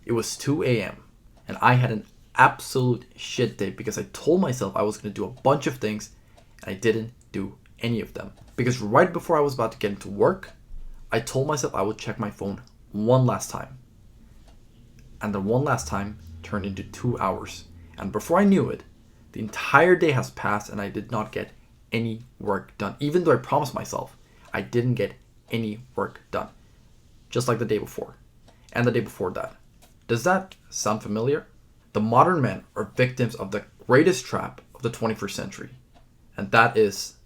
It was 2 a.m. and I had an absolute shit day because I told myself I was going to do a bunch of things and I didn't do any of them. Because right before I was about to get into work, I told myself I would check my phone one last time. And the one last time turned into 2 hours. And before I knew it, the entire day has passed and I did not get any work done. Even though I promised myself, I didn't get any work done. Just like the day before and the day before that. Does that sound familiar? The modern men are victims of the greatest trap of the 21st century. And that is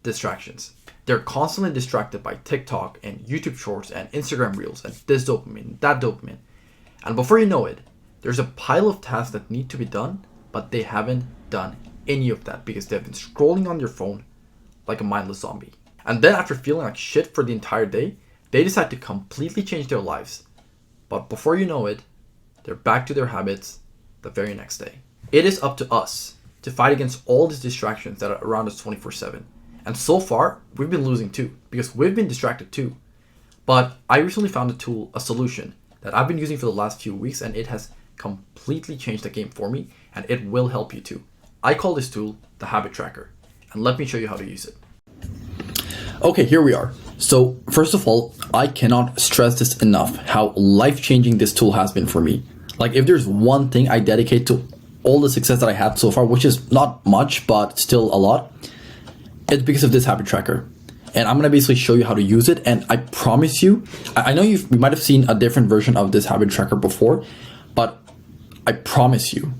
distractions. They're constantly distracted by TikTok and YouTube shorts and Instagram reels and this dopamine, that dopamine. And before you know it, there's a pile of tasks that need to be done, but they haven't done any of that because they've been scrolling on their phone like a mindless zombie. And then after feeling like shit for the entire day, they decide to completely change their lives. But before you know it, they're back to their habits the very next day. It is up to us to fight against all these distractions that are around us 24/7. And so far, we've been losing too, because we've been distracted too. But I recently found a solution that I've been using for the last few weeks, and it has completely changed the game for me, and it will help you too. I call this tool the Habit Tracker, and let me show you how to use it. Okay, here we are. So first of all, I cannot stress this enough, how life-changing this tool has been for me. Like if there's one thing I dedicate to all the success that I had so far, which is not much, but still a lot, it's because of this Habit Tracker. And I'm gonna basically show you how to use it. And I promise you, I know you might have seen a different version of this Habit Tracker before, but I promise you,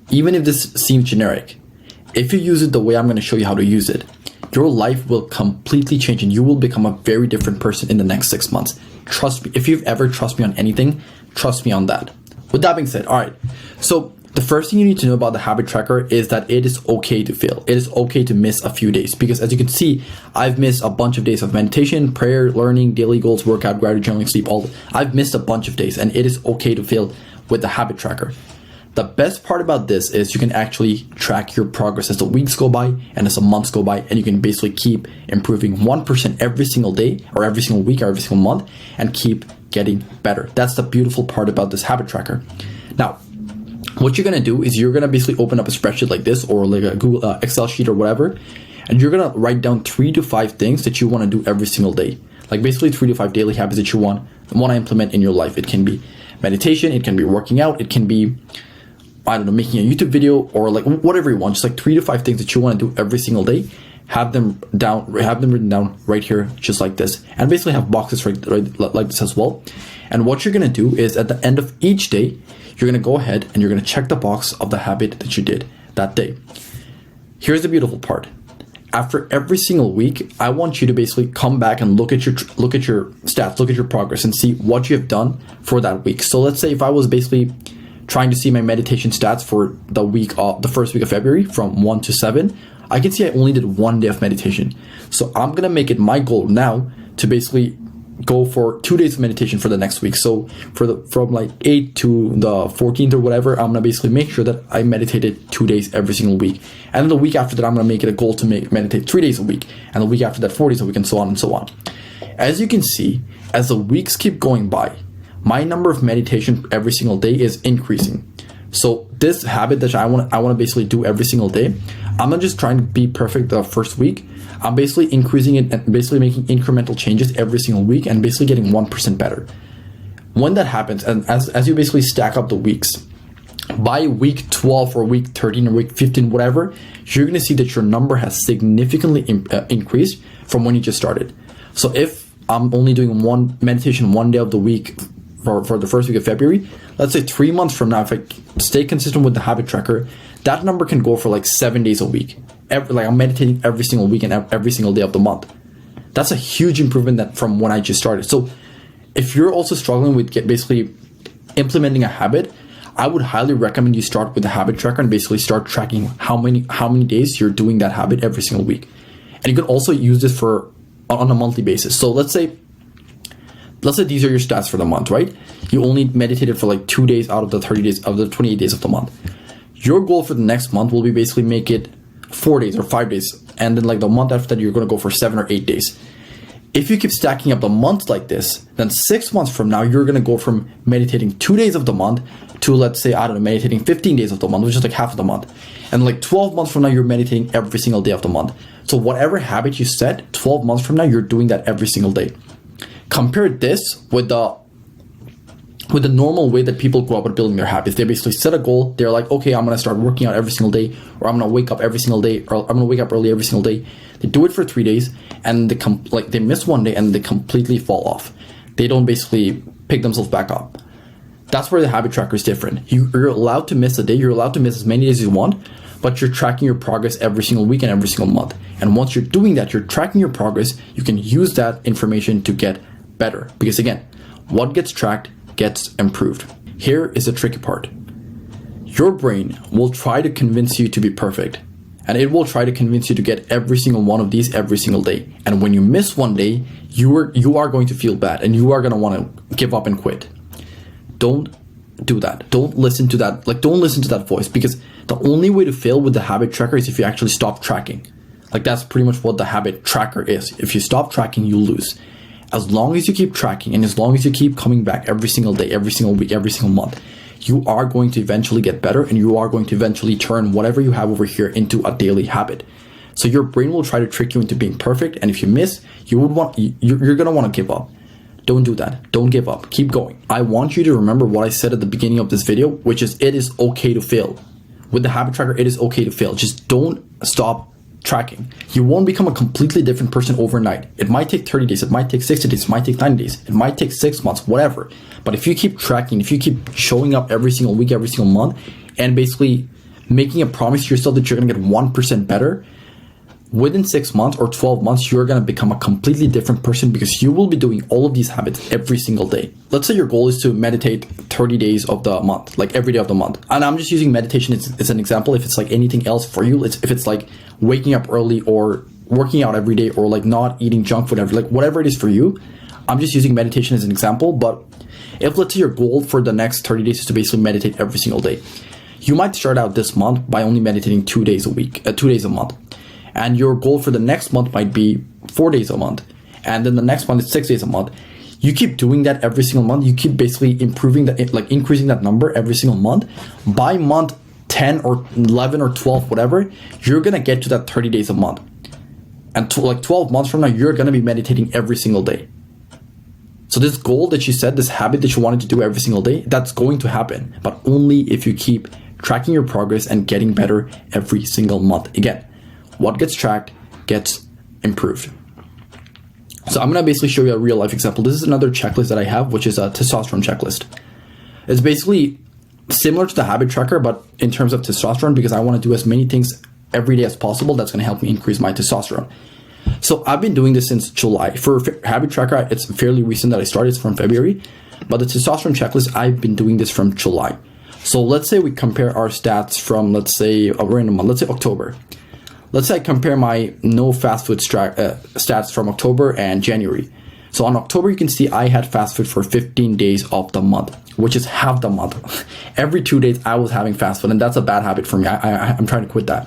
even if this seems generic, if you use it the way I'm gonna show you how to use it, your life will completely change and you will become a very different person in the next 6 months. Trust me. If you've ever trusted me on anything, trust me on that. With that being said, all right. So the first thing you need to know about the Habit Tracker is that it is okay to fail. It is okay to miss a few days because as you can see, I've missed a bunch of days of meditation, prayer, learning, daily goals, workout, gratitude, journaling, sleep, I've missed a bunch of days and it is okay to fail with the Habit Tracker. The best part about this is you can actually track your progress as the weeks go by and as the months go by, and you can basically keep improving 1% every single day or every single week or every single month and keep getting better. That's the beautiful part about this Habit Tracker. Now, what you're gonna do is you're gonna basically open up a spreadsheet like this or like a Google Excel sheet or whatever, and you're gonna write down 3 to 5 things that you wanna do every single day. Like basically 3 to 5 daily habits that you wanna implement in your life. It can be meditation, it can be working out, it can be, I don't know, making a YouTube video or like whatever you want. Just like 3 to 5 things that you want to do every single day. Have them written down right here, just like this, and basically have boxes right like this as well. And what you're gonna do is at the end of each day, you're gonna go ahead and you're gonna check the box of the habit that you did that day. Here's the beautiful part. After every single week, I want you to basically come back and look at your stats, look at your progress, and see what you have done for that week. So let's say if I was basically trying to see my meditation stats for the first week of February from 1 to 7, I can see I only did 1 day of meditation. So I'm gonna make it my goal now to basically go for 2 days of meditation for the next week. So from like 8 to the 14th or whatever, I'm gonna basically make sure that I meditated 2 days every single week. And then the week after that, I'm gonna make it a goal to meditate 3 days a week. And the week after that, 4 days a week, and so on and so on. As you can see, as the weeks keep going by, my number of meditation every single day is increasing. So this habit that I want to basically do every single day, I'm not just trying to be perfect the first week. I'm basically increasing it and basically making incremental changes every single week and basically getting 1% better. When that happens, and as you basically stack up the weeks, by week 12 or week 13 or week 15, whatever, you're going to see that your number has significantly increased from when you just started. So if I'm only doing one meditation 1 day of the week for the first week of February, let's say 3 months from now, if I stay consistent with the Habit Tracker, that number can go for like 7 days a week. I'm meditating every single week and every single day of the month. That's a huge improvement from when I just started. So if you're also struggling with basically implementing a habit, I would highly recommend you start with the Habit Tracker and basically start tracking how many days you're doing that habit every single week. And you can also use this on a monthly basis. So let's say these are your stats for the month, right? You only meditated for like 2 days out of the 30 days of the 28 days of the month. Your goal for the next month will be basically make it 4 days or 5 days. And then like the month after that, you're going to go for 7 or 8 days. If you keep stacking up the months like this, then 6 months from now, you're going to go from meditating 2 days of the month to, let's say, I don't know, meditating 15 days of the month, which is like half of the month. And like 12 months from now, you're meditating every single day of the month. So whatever habit you set, 12 months from now, you're doing that every single day. Compare this with the normal way that people go about building their habits. They basically set a goal. They're like, okay, I'm going to start working out every single day, or I'm going to wake up every single day, or I'm going to wake up early every single day. They do it for 3 days, and they miss one day and they completely fall off. They don't basically pick themselves back up. That's where the habit tracker is different. You're allowed to miss a day. You're allowed to miss as many days as you want, but you're tracking your progress every single week and every single month. And once you're doing that, you're tracking your progress, you can use that information to get better. Because again, what gets tracked gets improved. Here is the tricky part. Your brain will try to convince you to be perfect, and it will try to convince you to get every single one of these every single day. And when you miss one day, you are going to feel bad, and you are going to want to give up and quit. Don't do that. Don't listen to that. Don't listen to that voice, because the only way to fail with the habit tracker is if you actually stop tracking. That's pretty much what the habit tracker is. If you stop tracking, you lose. As long as you keep tracking, and as long as you keep coming back every single day, every single week, every single month, you are going to eventually get better, and you are going to eventually turn whatever you have over here into a daily habit. So your brain will try to trick you into being perfect, and if you miss, you're going to want to give up. Don't do that. Don't give up. Keep going. I want you to remember what I said at the beginning of this video, which is it is okay to fail. With the habit tracker, it is okay to fail. Just don't stop tracking. You won't become a completely different person overnight. It might take 30 days, it might take 60 days, it might take 90 days, it might take 6 months, whatever. But if you keep tracking, if you keep showing up every single week, every single month, and basically making a promise to yourself that you're gonna get 1% better, within 6 months or 12 months, you're going to become a completely different person, because you will be doing all of these habits every single day. Let's say your goal is to meditate 30 days of the month, like every day of the month. And I'm just using meditation as an example. If it's like anything else for you, if it's like waking up early or working out every day, or like not eating junk food, whatever it is for you, I'm just using meditation as an example. But if, let's say, your goal for the next 30 days is to basically meditate every single day, you might start out this month by only meditating 2 days a week, 2 days a month. And your goal for the next month might be 4 days a month. And then the next month is 6 days a month. You keep doing that every single month. You keep basically improving that, increasing that number every single month. By month 10 or 11 or 12, whatever, you're going to get to that 30 days a month. And 12 months from now, you're going to be meditating every single day. So this goal that you set, this habit that you wanted to do every single day, that's going to happen. But only if you keep tracking your progress and getting better every single month. Again, what gets tracked gets improved. So I'm going to basically show you a real life example. This is another checklist that I have, which is a testosterone checklist. It's basically similar to the habit tracker, but in terms of testosterone, because I want to do as many things every day as possible that's going to help me increase my testosterone. So I've been doing this since July. For habit tracker, it's fairly recent that I started. It's from February. But the testosterone checklist, I've been doing this from July. So let's say we compare our stats from, let's say, a random month, let's say October. Let's say I compare my no fast food stats from October and January. So on October, you can see I had fast food for 15 days of the month, which is half the month. Every 2 days, I was having fast food, and that's a bad habit for me. I'm trying to quit that.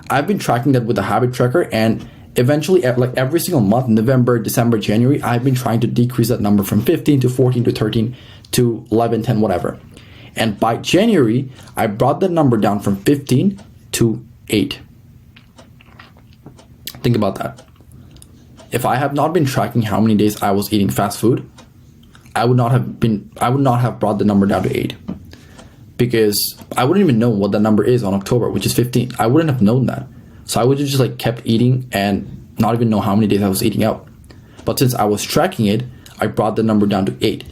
I've been tracking that with the habit tracker, and eventually, every single month, November, December, January, I've been trying to decrease that number from 15 to 14 to 13 to 11, 10, whatever. And by January, I brought that number down from 15 to 8. Think about that. If I have not been tracking how many days I was eating fast food, I would not have brought the number down to 8, because I wouldn't even know what the number is on October, which is 15. I wouldn't have known that. So I would have just kept eating and not even know how many days I was eating out. But since I was tracking it, I brought the number down to 8.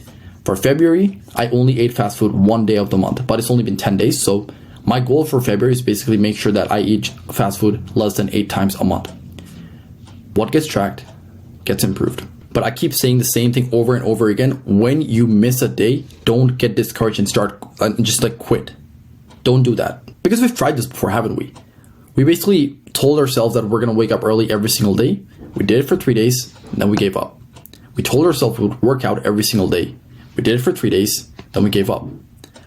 For February, I only ate fast food 1 day of the month, but it's only been 10 days. So my goal for February is basically make sure that I eat fast food less than 8 times a month. What gets tracked gets improved. But I keep saying the same thing over and over again. When you miss a day, don't get discouraged and quit. Don't do that. Because we've tried this before, haven't we? We basically told ourselves that we're going to wake up early every single day. We did it for 3 days, and then we gave up. We told ourselves we would work out every single day. We did it for 3 days, then we gave up.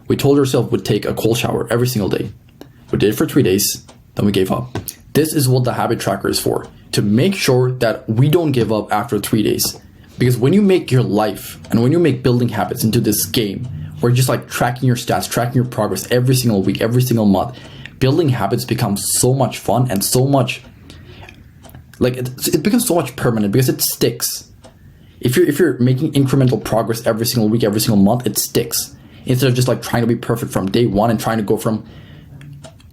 We told ourselves we'd take a cold shower every single day. We did it for 3 days, then we gave up. This is what the habit tracker is for, to make sure that we don't give up after 3 days. Because when you make your life and when you make building habits into this game, where you're just like tracking your stats, tracking your progress every single week, every single month, building habits becomes so much fun and so much, like it becomes so much permanent because it sticks. If you're making incremental progress every single week, every single month, it sticks. Instead of just like trying to be perfect from day one and trying to go from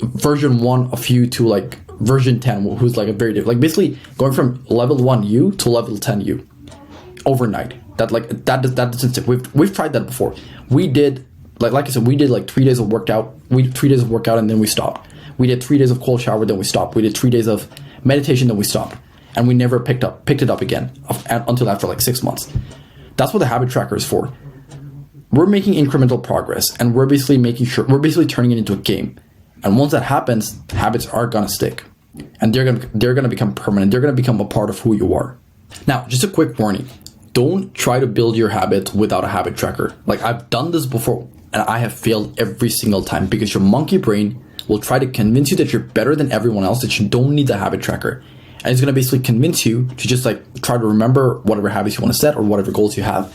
version 1 of you to like version 10, who's like a very different, like basically going from level 1 you to level 10 you overnight. That doesn't stick. We've tried that before. We did like I said, we did like 3 days of workout. 3 days of workout and then we stopped. We did 3 days of cold shower, then we stopped. We did 3 days of meditation, then we stopped. And we never picked it up again until after like 6 months. That's what the habit tracker is for. We're making incremental progress and we're basically turning it into a game. And once that happens, habits are gonna stick. And they're gonna become permanent. They're gonna become a part of who you are. Now, just a quick warning. Don't try to build your habits without a habit tracker. Like, I've done this before and I have failed every single time because your monkey brain will try to convince you that you're better than everyone else, that you don't need the habit tracker. And it's going to basically convince you to just like try to remember whatever habits you want to set or whatever goals you have.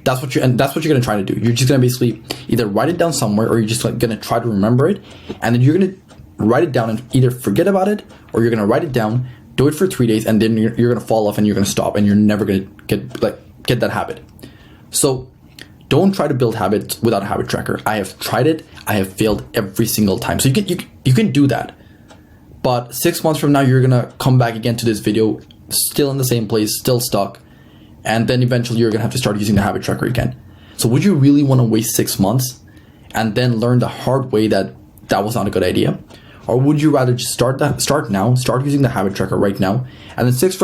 That's what you're going to try to do. You're just going to basically either write it down somewhere or you're just like going to try to remember it. And then you're going to write it down and either forget about it or you're going to write it down, do it for 3 days, and then you're going to fall off and you're going to stop and you're never going to get that habit. So don't try to build habits without a habit tracker. I have tried it. I have failed every single time. So you can do that. But 6 months from now, you're going to come back again to this video, still in the same place, still stuck. And then eventually you're going to have to start using the habit tracker again. So would you really want to waste 6 months and then learn the hard way that was not a good idea? Or would you rather just start now, start using the habit tracker right now, and then 6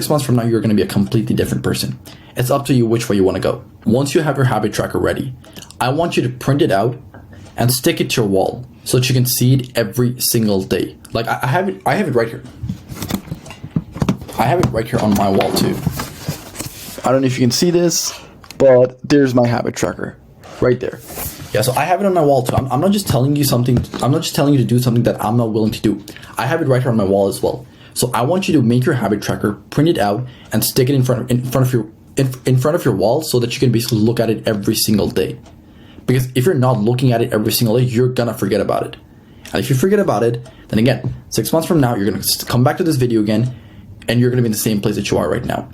months from now, you're going to be a completely different person. It's up to you which way you want to go. Once you have your habit tracker ready, I want you to print it out and stick it to your wall so that you can see it every single day. Like I have it right here. I have it right here on my wall too. I don't know if you can see this, but there's my habit tracker right there. Yeah, so I have it on my wall too. I'm not just telling you something. I'm not just telling you to do something that I'm not willing to do. I have it right here on my wall as well. So I want you to make your habit tracker, print it out, and stick it in front of your wall so that you can basically look at it every single day. Because if you're not looking at it every single day, you're gonna forget about it. And if you forget about it, then again, 6 months from now, you're gonna come back to this video again, and you're gonna be in the same place that you are right now.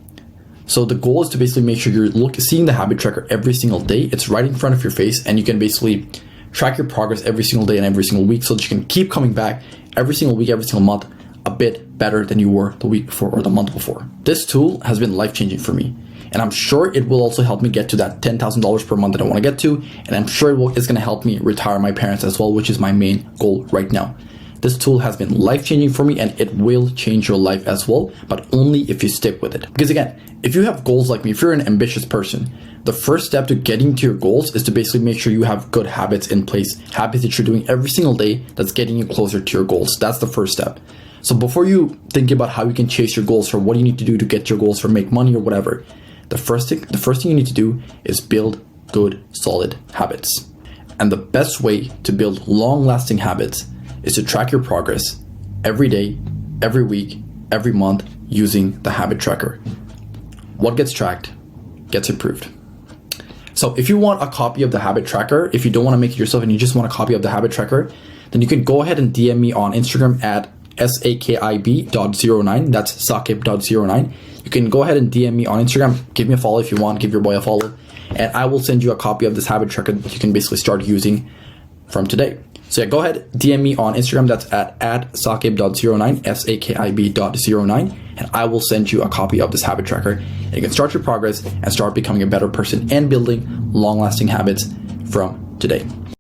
So the goal is to basically make sure you're seeing the habit tracker every single day. It's right in front of your face, and you can basically track your progress every single day and every single week so that you can keep coming back every single week, every single month, a bit better than you were the week before or the month before. This tool has been life-changing for me, and I'm sure it will also help me get to that $10,000 per month that I want to get to, and I'm sure it's going to help me retire my parents as well, which is my main goal right now. This tool has been life-changing for me, and it will change your life as well, but only if you stick with it. Because again, if you have goals like me, if you're an ambitious person, the first step to getting to your goals is to basically make sure you have good habits in place, habits that you're doing every single day that's getting you closer to your goals. That's the first step. So before you think about how you can chase your goals or what you need to do to get your goals or make money or whatever, the first thing you need to do is build good, solid habits. And the best way to build long-lasting habits is to track your progress every day, every week, every month using the habit tracker. What gets tracked gets improved. So if you want a copy of the habit tracker, if you don't want to make it yourself and you just want a copy of the habit tracker, then you can go ahead and DM me on Instagram at sakib.09. That's sakib.09. You can go ahead and DM me on Instagram. Give me a follow if you want. Give your boy a follow. And I will send you a copy of this habit tracker that you can basically start using from today. So yeah, go ahead, DM me on Instagram. That's at sakib.09, sakib.09. And I will send you a copy of this habit tracker. And you can start your progress and start becoming a better person and building long-lasting habits from today.